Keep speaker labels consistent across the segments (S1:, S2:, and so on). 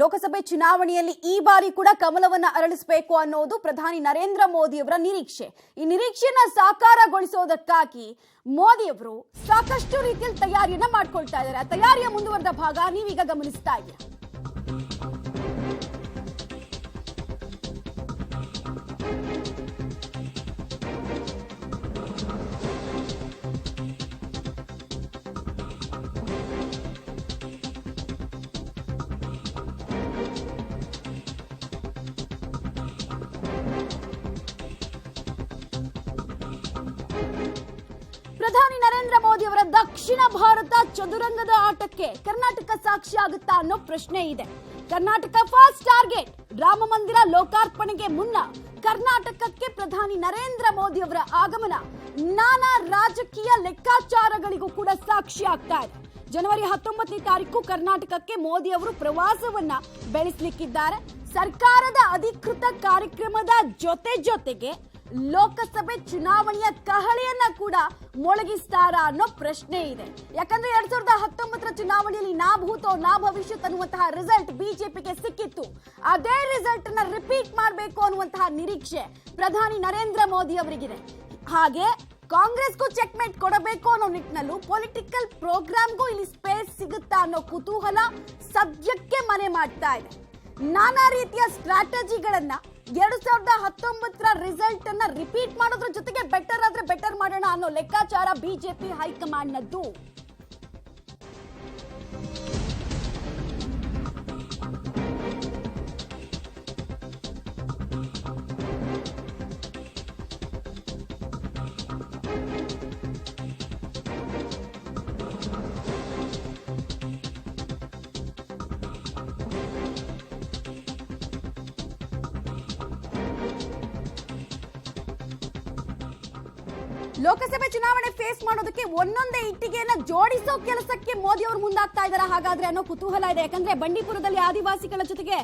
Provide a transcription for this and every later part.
S1: ಲೋಕಸಭೆ ಚುನಾವಣೆಯಲ್ಲಿ ಈ ಬಾರಿ ಕೂಡ ಕಮಲವನ್ನ ಅರಳಿಸಬೇಕು ಅನ್ನೋದು ಪ್ರಧಾನಿ ನರೇಂದ್ರ ಮೋದಿ ಅವರ ನಿರೀಕ್ಷೆ. ಈ ನಿರೀಕ್ಷೆಯನ್ನ ಸಾಕಾರಗೊಳಿಸೋದಕ್ಕಾಗಿ ಮೋದಿ ಅವರು ಸಾಕಷ್ಟು ರೀತಿಯಲ್ಲಿ ತಯಾರಿಯನ್ನ ಮಾಡ್ಕೊಳ್ತಾ ಇದ್ದಾರೆ. ಆ ತಯಾರಿಯ ಮುಂದುವರೆದ ಭಾಗ ನೀವೀಗ ಗಮನಿಸ್ತಾ ಇದ್ದೀರಾ. ಪ್ರಧಾನಿ ನರೇಂದ್ರ ಮೋದಿ ಅವರ ದಕ್ಷಿಣ ಭಾರತ ಚದುರಂಗದ ಆಟಕ್ಕೆ ಕರ್ನಾಟಕ ಸಾಕ್ಷಿ ಆಗುತ್ತಾ ಅನ್ನೋ ಪ್ರಶ್ನೆ ಇದೆ. Karnataka fast target. ರಾಮ ಮಂದಿರ ಲೋಕಾರ್ಪಣೆಗೆ ಮುನ್ನ ಕರ್ನಾಟಕಕ್ಕೆ ಪ್ರಧಾನಿ ನರೇಂದ್ರ ಮೋದಿ ಅವರ ಆಗಮನ ನಾನಾ ರಾಜಕೀಯ ಲೆಕ್ಕಾಚಾರಗಳಿಗೂ ಕೂಡ ಸಾಕ್ಷಿ ಆಗ್ತಾ ಇದೆ. ಜನವರಿ 19ನೇ ತಾರೀಕು ಕರ್ನಾಟಕಕ್ಕೆ ಮೋದಿ ಅವರು ಪ್ರವಾಸವನ್ನ ಬೆಳೆಸಲಿಕ್ಕಿದ್ದಾರೆ. ಸರ್ಕಾರದ ಅಧಿಕೃತ ಕಾರ್ಯಕ್ರಮದ ಜೊತೆಗೆ ಲೋಕಸಭೆ ಚುನಾವಣೆಯ ಕಹಳೆಯನ್ನ ಕೂಡ ಮೊಳಗಿಸ್ತಾರಾ ಅನ್ನೋ ಪ್ರಶ್ನೆ ಇದೆ. ಯಾಕಂದ್ರೆ 2019ರ ಚುನಾವಣೆಯಲ್ಲಿ ನಾ ಭೂತೋ ನಾ ಭವಿಷ್ಯತ್ ಅನ್ನುವಂತಹ ರಿಸಲ್ಟ್ ಬಿಜೆಪಿಗೆ ಸಿಕ್ಕಿತ್ತು. ಅದೇ ರಿಸಲ್ಟ್ ನ ರಿಪೀಟ್ ಮಾಡಬೇಕು ಅನ್ನುವಂತಹ ನಿರೀಕ್ಷೆ ಪ್ರಧಾನಿ ನರೇಂದ್ರ ಮೋದಿ ಅವರಿಗಿದೆ. ಹಾಗೆ ಕಾಂಗ್ರೆಸ್ಗೂ ಚೆಕ್ಮೇಟ್ ಕೊಡಬೇಕು ಅನ್ನೋ ನಿಟ್ಟಿನಲ್ಲೂ ಪೊಲಿಟಿಕಲ್ ಪ್ರೋಗ್ರಾಮ್ಗೂ ಇಲ್ಲಿ ಸ್ಪೇಸ್ ಸಿಗುತ್ತಾ ಅನ್ನೋ ಕುತೂಹಲ ಸದ್ಯಕ್ಕೆ ಮನೆ ಮಾಡ್ತಾ ಇದೆ. ನಾನಾ ರೀತಿಯ ಸ್ಟ್ರಾಟಜಿಗಳನ್ನ 2019ರ ರಿಸಲ್ಟ್ ಅನ್ನ ರಿಪೀಟ್ ಮಾಡೋದ್ರ ಜೊತೆಗೆ ಬೆಟರ್ ಆದ್ರೆ ಬೆಟರ್ ಮಾಡೋಣ ಅನ್ನೋ ಲೆಕ್ಕಾಚಾರ ಬಿಜೆಪಿ ಹೈಕಮಾಂಡ್ ನದ್ದು. ಲೋಕಸಭೆ ಚುನಾವಣೆ ಫೇಸ್ ಮಾಡೋದಕ್ಕೆ ಒಂದೊಂದೇ ಇಟ್ಟಿಗೆಯನ್ನ ಜೋಡಿಸೋ ಕೆಲಸಕ್ಕೆ ಮೋದಿ ಅವರು ಮುಂದಾಗ್ತಾ ಇದ್ದಾರೆ ಹಾಗಾದ್ರೆ ಅನ್ನೋ ಕುತೂಹಲ ಇದೆ. ಯಾಕಂದ್ರೆ ಬಂಡೀಪುರದಲ್ಲಿ ಆದಿವಾಸಿಗಳ ಜೊತೆಗೆ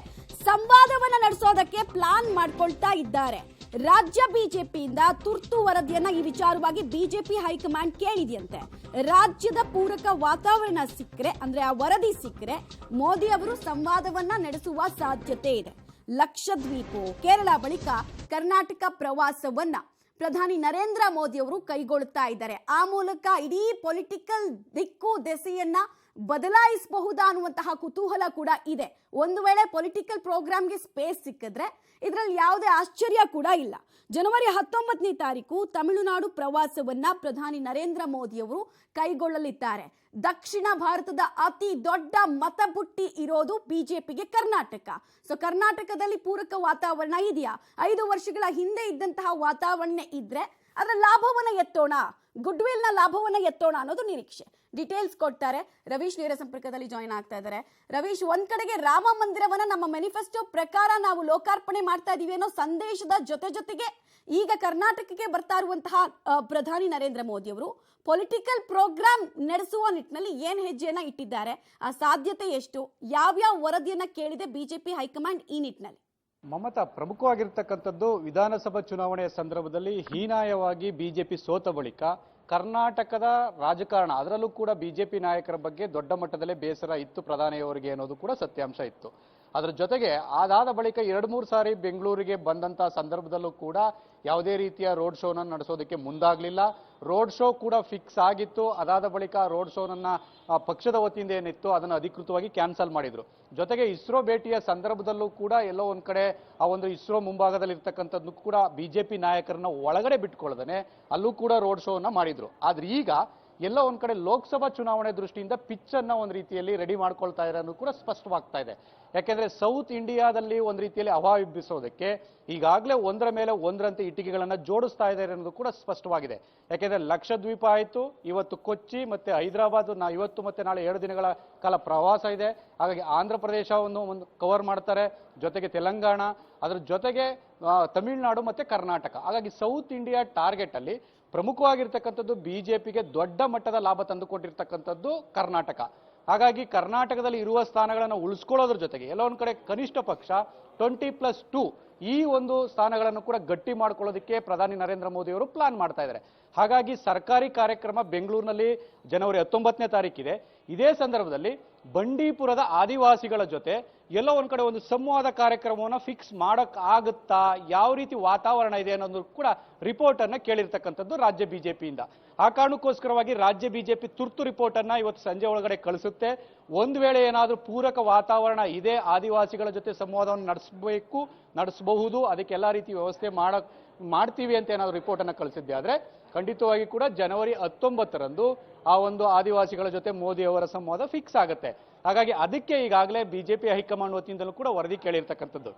S1: ಸಂವಾದವನ್ನ ನಡೆಸೋದಕ್ಕೆ ಪ್ಲಾನ್ ಮಾಡ್ಕೊಳ್ತಾ ಇದ್ದಾರೆ. ರಾಜ್ಯ ಬಿಜೆಪಿಯಿಂದ ತುರ್ತು ವರದಿಯನ್ನ ಈ ವಿಚಾರವಾಗಿ ಬಿಜೆಪಿ ಹೈಕಮಾಂಡ್ ಕೇಳಿದೆಯಂತೆ. ರಾಜ್ಯದ ಪೂರಕ ವಾತಾವರಣ ಸಿಕ್ಕರೆ ಅಂದ್ರೆ ಆ ವರದಿ ಸಿಕ್ಕರೆ ಮೋದಿ ಅವರು ಸಂವಾದವನ್ನ ನಡೆಸುವ ಸಾಧ್ಯತೆ ಇದೆ. ಲಕ್ಷದ್ವೀಪ ಕೇರಳ ಬಳಿಕ ಕರ್ನಾಟಕ ಪ್ರವಾಸವನ್ನ ಪ್ರಧಾನಿ ನರೇಂದ್ರ ಮೋದಿ ಅವರು ಕೈಗೊಳ್ಳುತ್ತಾ ಇದ್ದಾರೆ. ಆ ಮೂಲಕ ಇಡೀ ಪೊಲಿಟಿಕಲ್ ದಿಕ್ಕು ದೆಸೆಯನ್ನ ಬದಲಾಯಿಸಬಹುದಾ ಅನ್ನುವಂತಹ ಕುತೂಹಲ ಕೂಡ ಇದೆ. ಒಂದು ವೇಳೆ ಪೊಲಿಟಿಕಲ್ ಪ್ರೋಗ್ರಾಮ್ಗೆ ಸ್ಪೇಸ್ ಸಿಕ್ಕಿದ್ರೆ ಇದರಲ್ಲಿ ಯಾವುದೇ ಆಶ್ಚರ್ಯ ಕೂಡ ಇಲ್ಲ. ಜನವರಿ 19ನೇ ತಾರೀಕು ತಮಿಳುನಾಡು ಪ್ರವಾಸವನ್ನ ಪ್ರಧಾನಿ ನರೇಂದ್ರ ಮೋದಿ ಅವರು ಕೈಗೊಳ್ಳಲಿದ್ದಾರೆ. ದಕ್ಷಿಣ ಭಾರತದ ಅತಿ ದೊಡ್ಡ ಮತಬುಟ್ಟಿ ಇರೋದು ಬಿಜೆಪಿಗೆ ಕರ್ನಾಟಕ. ಸೊ ಕರ್ನಾಟಕದಲ್ಲಿ ಪೂರಕ ವಾತಾವರಣ ಇದೆಯಾ? 5 ವರ್ಷಗಳ ಹಿಂದೆ ಇದ್ದಂತಹ ವಾತಾವರಣ ಇದ್ರೆ ಅದರ ಲಾಭವನ್ನ ಎತ್ತೋಣ, ಗುಡ್ ವಿಲ್ ನ ಲಾಭವನ್ನ ಎತ್ತೋಣ ಅನ್ನೋದು ನಿರೀಕ್ಷೆ. ಡೀಟೇಲ್ಸ್ ಕೊಡ್ತಾರೆ ರವೀಶ್ ನೇರ ಸಂಪರ್ಕದಲ್ಲಿ ಜಾಯಿನ್ ಆಗ್ತಾ ಇದ್ದಾರೆ. ರವೀಶ್, ಒಂದ್ ಕಡೆಗೆ ರಾಮ ಮಂದಿರವನ್ನ ನಮ್ಮ ಮ್ಯಾನಿಫೆಸ್ಟೋ ಪ್ರಕಾರ ನಾವು ಲೋಕಾರ್ಪಣೆ ಮಾಡ್ತಾ ಇದೀವಿ ಅನ್ನೋ ಸಂದೇಶದ ಜೊತೆಗೆ ಈಗ ಕರ್ನಾಟಕಕ್ಕೆ ಬರ್ತಾ ಇರುವಂತಹ ಪ್ರಧಾನಿ ನರೇಂದ್ರ ಮೋದಿ ಅವರು ಪೊಲಿಟಿಕಲ್ ಪ್ರೋಗ್ರಾಮ್ ನಡೆಸುವ ನಿಟ್ಟಿನಲ್ಲಿ ಏನ್ ಹೆಜ್ಜೆಯನ್ನ ಇಟ್ಟಿದ್ದಾರೆ? ಆ ಸಾಧ್ಯತೆ ಎಷ್ಟು? ಯಾವ್ಯಾವ ವರದಿಯನ್ನ ಕೇಳಿದೆ ಬಿಜೆಪಿ ಹೈಕಮಾಂಡ್ ಈ ನಿಟ್ಟಿನಲ್ಲಿ?
S2: ಮಮತಾ, ಪ್ರಮುಖವಾಗಿರ್ತಕ್ಕಂಥದ್ದು ವಿಧಾನಸಭಾ ಚುನಾವಣೆಯ ಸಂದರ್ಭದಲ್ಲಿ ಹೀನಾಯವಾಗಿ ಬಿಜೆಪಿ ಸೋತ ಬಳಿಕ ಕರ್ನಾಟಕದ ರಾಜಕಾರಣ, ಅದರಲ್ಲೂ ಕೂಡ ಬಿಜೆಪಿ ನಾಯಕರ ಬಗ್ಗೆ ದೊಡ್ಡ ಮಟ್ಟದಲ್ಲೇ ಬೇಸರ ಇತ್ತು ಪ್ರಧಾನಿಯವರಿಗೆ ಅನ್ನೋದು ಕೂಡ ಸತ್ಯಾಂಶ ಇತ್ತು. ಅದರ ಜೊತೆಗೆ ಅದಾದ ಬಳಿಕ 2-3 ಸಾರಿ ಬೆಂಗಳೂರಿಗೆ ಬಂದಂತಹ ಸಂದರ್ಭದಲ್ಲೂ ಕೂಡ ಯಾವುದೇ ರೀತಿಯ ರೋಡ್ ಶೋನ ನಡೆಸೋದಕ್ಕೆ ಮುಂದಾಗಲಿಲ್ಲ. ರೋಡ್ ಶೋ ಕೂಡ ಫಿಕ್ಸ್ ಆಗಿತ್ತು. ಅದಾದ ಬಳಿಕ ರೋಡ್ ಶೋನನ್ನ ಪಕ್ಷದ ವತಿಯಿಂದ ಏನಿತ್ತು ಅದನ್ನು ಅಧಿಕೃತವಾಗಿ ಕ್ಯಾನ್ಸಲ್ ಮಾಡಿದ್ರು. ಜೊತೆಗೆ ಇಸ್ರೋ ಭೇಟಿಯ ಸಂದರ್ಭದಲ್ಲೂ ಕೂಡ ಎಲ್ಲೋ ಒಂದ್ ಕಡೆ ಆ ಒಂದು ಇಸ್ರೋ ಮುಂಭಾಗದಲ್ಲಿ ಇರ್ತಕ್ಕಂಥದ್ದು ಕೂಡ ಬಿಜೆಪಿ ನಾಯಕರನ್ನ ಒಳಗಡೆ ಬಿಟ್ಕೊಳ್ಳದೇನೆ ಅಲ್ಲೂ ಕೂಡ ರೋಡ್ ಶೋನ ಮಾಡಿದ್ರು. ಆದ್ರೆ ಈಗ ಎಲ್ಲ ಒಂದ್ ಕಡೆ ಲೋಕಸಭಾ ಚುನಾವಣೆ ದೃಷ್ಟಿಯಿಂದ ಪಿಚ್ ಅನ್ನ ಒಂದ್ ರೀತಿಯಲ್ಲಿ ರೆಡಿ ಮಾಡ್ಕೊಳ್ತಾ ಇರೋ ಅನ್ನೋದು ಕೂಡ ಸ್ಪಷ್ಟವಾಗ್ತಾ ಇದೆ. ಯಾಕೆಂದ್ರೆ ಸೌತ್ ಇಂಡಿಯಾದಲ್ಲಿ ಒಂದ್ ರೀತಿಯಲ್ಲಿ ಹವಾ ಎಬ್ಬಿಸೋದಕ್ಕೆ ಈಗಾಗಲೇ ಒಂದರ ಮೇಲೆ ಒಂದರಂತೆ ಇಟ್ಟಿಗೆಗಳನ್ನ ಜೋಡಿಸ್ತಾ ಇದ್ದಾರೆ ಅನ್ನೋದು ಕೂಡ ಸ್ಪಷ್ಟವಾಗಿದೆ. ಯಾಕೆಂದ್ರೆ ಲಕ್ಷದ್ವೀಪ ಆಯ್ತು, ಇವತ್ತು ಕೊಚ್ಚಿ ಮತ್ತೆ ಹೈದರಾಬಾದ್ ಇವತ್ತು ಮತ್ತೆ ನಾಳೆ 2 ದಿನಗಳ ಕಾಲ ಪ್ರವಾಸ ಇದೆ. ಹಾಗಾಗಿ ಆಂಧ್ರ ಪ್ರದೇಶವನ್ನು ಒಂದು ಕವರ್ ಮಾಡ್ತಾರೆ, ಜೊತೆಗೆ ತೆಲಂಗಾಣ, ಅದರ ಜೊತೆಗೆ ತಮಿಳುನಾಡು ಮತ್ತೆ ಕರ್ನಾಟಕ. ಹಾಗಾಗಿ ಸೌತ್ ಇಂಡಿಯಾ ಟಾರ್ಗೆಟ್ ಅಲ್ಲಿ ಪ್ರಮುಖವಾಗಿರ್ತಕ್ಕಂಥದ್ದು ಬಿಜೆಪಿಗೆ ದೊಡ್ಡ ಮಟ್ಟದ ಲಾಭ ತಂದುಕೊಟ್ಟಿರ್ತಕ್ಕಂಥದ್ದು ಕರ್ನಾಟಕ. ಹಾಗಾಗಿ ಕರ್ನಾಟಕದಲ್ಲಿ ಇರುವ ಸ್ಥಾನಗಳನ್ನು ಉಳಿಸ್ಕೊಳ್ಳೋದ್ರ ಜೊತೆಗೆ ಎಲ್ಲ ಒಂದ್ ಕಡೆ ಕನಿಷ್ಠ ಪಕ್ಷ 20+2 ಈ ಒಂದು ಸ್ಥಾನಗಳನ್ನು ಕೂಡ ಗಟ್ಟಿ ಮಾಡ್ಕೊಳ್ಳೋದಕ್ಕೆ ಪ್ರಧಾನಿ ನರೇಂದ್ರ ಮೋದಿ ಅವರು ಪ್ಲಾನ್ ಮಾಡ್ತಾ ಇದ್ದಾರೆ. ಹಾಗಾಗಿ ಸರ್ಕಾರಿ ಕಾರ್ಯಕ್ರಮ ಬೆಂಗಳೂರಿನಲ್ಲಿ ಜನವರಿ 19ನೇ ತಾರೀಕಿದೆ. ಇದೇ ಸಂದರ್ಭದಲ್ಲಿ ಬಂಡೀಪುರದ ಆದಿವಾಸಿಗಳ ಜೊತೆ ಎಲ್ಲೋ ಒಂದ್ ಕಡೆ ಒಂದು ಸಂವಾದ ಕಾರ್ಯಕ್ರಮವನ್ನ ಫಿಕ್ಸ್ ಮಾಡಕ್ ಆಗುತ್ತಾ, ಯಾವ ರೀತಿ ವಾತಾವರಣ ಇದೆ ಅನ್ನೋದು ಕೂಡ ರಿಪೋರ್ಟ್ ಅನ್ನ ಕೇಳಿರ್ತಕ್ಕಂಥದ್ದು ರಾಜ್ಯ ಬಿಜೆಪಿಯಿಂದ. ಆ ಕಾರಣಕ್ಕೋಸ್ಕರವಾಗಿ ರಾಜ್ಯ ಬಿಜೆಪಿ ತುರ್ತು ರಿಪೋರ್ಟ್ ಅನ್ನ ಇವತ್ತು ಸಂಜೆ ಒಳಗಡೆ ಕಳಿಸುತ್ತೆ. ಒಂದ್ ವೇಳೆ ಏನಾದ್ರೂ ಪೂರಕ ವಾತಾವರಣ ಇದೆ, ಆದಿವಾಸಿಗಳ ಜೊತೆ ಸಂವಾದವನ್ನು ನಡೆಸಬಹುದು, ಅದಕ್ಕೆ ಎಲ್ಲಾ ರೀತಿ ವ್ಯವಸ್ಥೆ ಮಾಡ್ತೀವಿ ಅಂತ ಏನಾದ್ರು ರಿಪೋರ್ಟ್ ಅನ್ನ ಕಳಿಸಿದ್ದೆ ಆದ್ರೆ ಖಂಡಿತವಾಗಿ ಕೂಡ ಜನವರಿ 19ರಂದು ಆ ಒಂದು ಆದಿವಾಸಿಗಳ ಜೊತೆ ಮೋದಿ ಅವರ ಸಂವಾದ ಫಿಕ್ಸ್ ಆಗುತ್ತೆ. ಹಾಗಾಗಿ ಅದಕ್ಕೆ ಈಗಾಗಲೇ ಬಿಜೆಪಿ ಹೈಕಮಾಂಡ್ ವತಿಯಿಂದಲೂ ಕೂಡ ವರದಿ ಕೇಳಿರ್ತಕ್ಕಂಥದ್ದು.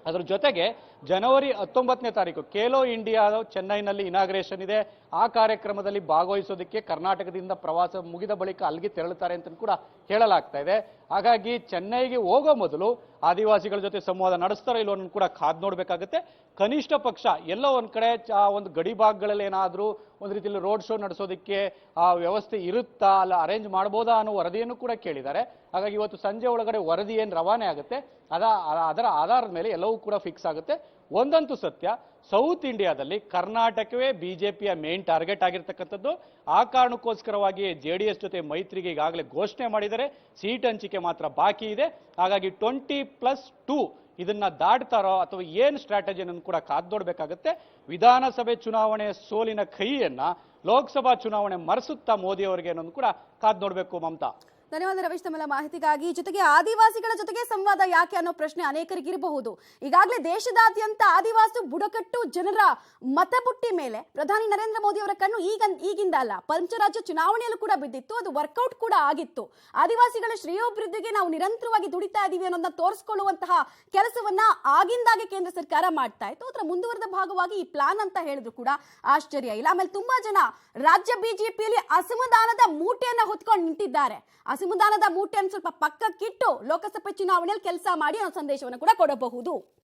S2: ಅದ್ರ ಜೊತೆಗೆ ಜನವರಿ 19ನೇ ತಾರೀಕು ಖೇಲೋ ಇಂಡಿಯಾ ಚೆನ್ನೈನಲ್ಲಿ ಇನಾಗ್ರೇಷನ್ ಇದೆ. ಆ ಕಾರ್ಯಕ್ರಮದಲ್ಲಿ ಭಾಗವಹಿಸೋದಕ್ಕೆ ಕರ್ನಾಟಕದಿಂದ ಪ್ರವಾಸ ಮುಗಿದ ಬಳಿಕ ಅಲ್ಲಿಗೆ ತೆರಳುತ್ತಾರೆ ಅಂತ ಕೂಡ ಹೇಳಲಾಗ್ತಾ ಇದೆ. ಹಾಗಾಗಿ ಚೆನ್ನೈಗೆ ಹೋಗೋ ಮೊದಲು ಆದಿವಾಸಿಗಳ ಜೊತೆ ಸಂವಾದ ನಡೆಸ್ತಾರೋ ಇಲ್ಲೋ ಕೂಡ ಕಾದ್ ನೋಡ್ಬೇಕಾಗುತ್ತೆ. ಕನಿಷ್ಠ ಪಕ್ಷ ಎಲ್ಲೋ ಒಂದ್ ಕಡೆ ಒಂದು ಗಡಿ ಭಾಗಗಳಲ್ಲಿ ಏನಾದ್ರೂ ಒಂದ್ ರೀತಿಯಲ್ಲಿ ರೋಡ್ ಶೋ ನಡೆಸೋದಕ್ಕೆ ಆ ವ್ಯವಸ್ಥೆ ಇರುತ್ತಾ, ಅಲ್ಲ ಅರೇಂಜ್ ಮಾಡಬಹುದಾ ಅನ್ನೋ ವರದಿಯನ್ನು ಕೂಡ ಕೇಳಿದ್ದಾರೆ. ಹಾಗಾಗಿ ಇವತ್ತು ಸಂಜೆ ಒಳಗಡೆ ವರದಿ ಏನ್ ರವಾನೆ ಆಗುತ್ತೆ ಅದರ ಆಧಾರದ ಮೇಲೆ ಎಲ್ಲವೂ ಕೂಡ ಫಿಕ್ಸ್ ಆಗುತ್ತೆ. ಒಂದಂತೂ ಸತ್ಯ, ಸೌತ್ ಇಂಡಿಯಾದಲ್ಲಿ ಕರ್ನಾಟಕವೇ ಬಿಜೆಪಿಯ ಮೇನ್ ಟಾರ್ಗೆಟ್ ಆಗಿರ್ತಕ್ಕಂಥದ್ದು. ಆ ಕಾರಣಕ್ಕೋಸ್ಕರವಾಗಿ ಜೆಡಿಎಸ್ ಜೊತೆ ಮೈತ್ರಿಗೆ ಈಗಾಗಲೇ ಘೋಷಣೆ ಮಾಡಿದರೆ, ಸೀಟ್ ಹಂಚಿಕೆ ಮಾತ್ರ ಬಾಕಿ ಇದೆ. ಹಾಗಾಗಿ 20+2 ಇದನ್ನ ದಾಟ್ತಾರೋ ಅಥವಾ ಏನ್ ಸ್ಟ್ರಾಟಜಿ ಅನ್ನೋದು ಕೂಡ ಕಾದ್ ನೋಡ್ಬೇಕಾಗುತ್ತೆ. ವಿಧಾನಸಭೆ ಚುನಾವಣೆಯ ಸೋಲಿನ ಕೈಯನ್ನ ಲೋಕಸಭಾ ಚುನಾವಣೆ ಮರೆಸುತ್ತಾ ಮೋದಿ ಅವರಿಗೆ ಅನ್ನೋದು ಕೂಡ ಕಾದ್ ನೋಡ್ಬೇಕು. ಮಮತಾ,
S1: ಧನ್ಯವಾದ ರವೀಶ್ ತಮ್ಮೆಲ್ಲ ಮಾಹಿತಿಗಾಗಿ. ಜೊತೆಗೆ ಆದಿವಾಸಿಗಳ ಜೊತೆಗೆ ಸಂವಾದ ಯಾಕೆ ಅನ್ನೋ ಪ್ರಶ್ನೆ ಅನೇಕರಿಗಿರಬಹುದು. ಈಗಾಗಲೇ ದೇಶದಾದ್ಯಂತ ಆದಿವಾಸಿ ಬುಡಕಟ್ಟು ಜನರ ಮತಬುಟ್ಟಿ ಮೇಲೆ ಪ್ರಧಾನಿ ನರೇಂದ್ರ ಮೋದಿ ಅವರ ಕಣ್ಣು ಈಗಿಂದ ಅಲ್ಲ, ಪಂಚರಾಜ್ಯ ಚುನಾವಣೆಯಲ್ಲೂ ಕೂಡ ಬಿದ್ದಿತ್ತು. ಅದು ವರ್ಕೌಟ್ ಕೂಡ ಆಗಿತ್ತು. ಆದಿವಾಸಿಗಳ ಶ್ರೇಯೋಭಿವೃದ್ಧಿಗೆ ನಾವು ನಿರಂತರವಾಗಿ ದುಡಿತಾ ಇದೀವಿ ಅನ್ನೋದನ್ನ ತೋರಿಸಿಕೊಳ್ಳುವಂತಹ ಕೆಲಸವನ್ನ ಆಗಿಂದಾಗೆ ಕೇಂದ್ರ ಸರ್ಕಾರ ಮಾಡ್ತಾ ಇತ್ತು. ಅದರ ಮುಂದುವರೆದ ಭಾಗವಾಗಿ ಈ ಪ್ಲಾನ್ ಅಂತ ಹೇಳಿದ್ರು ಕೂಡ ಆಶ್ಚರ್ಯ ಇಲ್ಲ. ಆಮೇಲೆ ತುಂಬಾ ಜನ ರಾಜ್ಯ ಬಿಜೆಪಿಯಲ್ಲಿ ಅಸಮಾಧಾನದ ಮೂಟೆಯನ್ನ ಹೊತ್ಕೊಂಡು ನಿಂತಿದ್ದಾರೆ. ಅಸಮಾಧಾನದ ಮೂಟೆಯನ್ನು ಸ್ವಲ್ಪ ಪಕ್ಕಕ್ಕಿಟ್ಟು ಲೋಕಸಭೆ ಚುನಾವಣೆಯಲ್ಲಿ ಕೆಲಸ ಮಾಡಿ ಅನ್ನೋ ಸಂದೇಶವನ್ನು ಕೂಡ ಕೊಡಬಹುದು.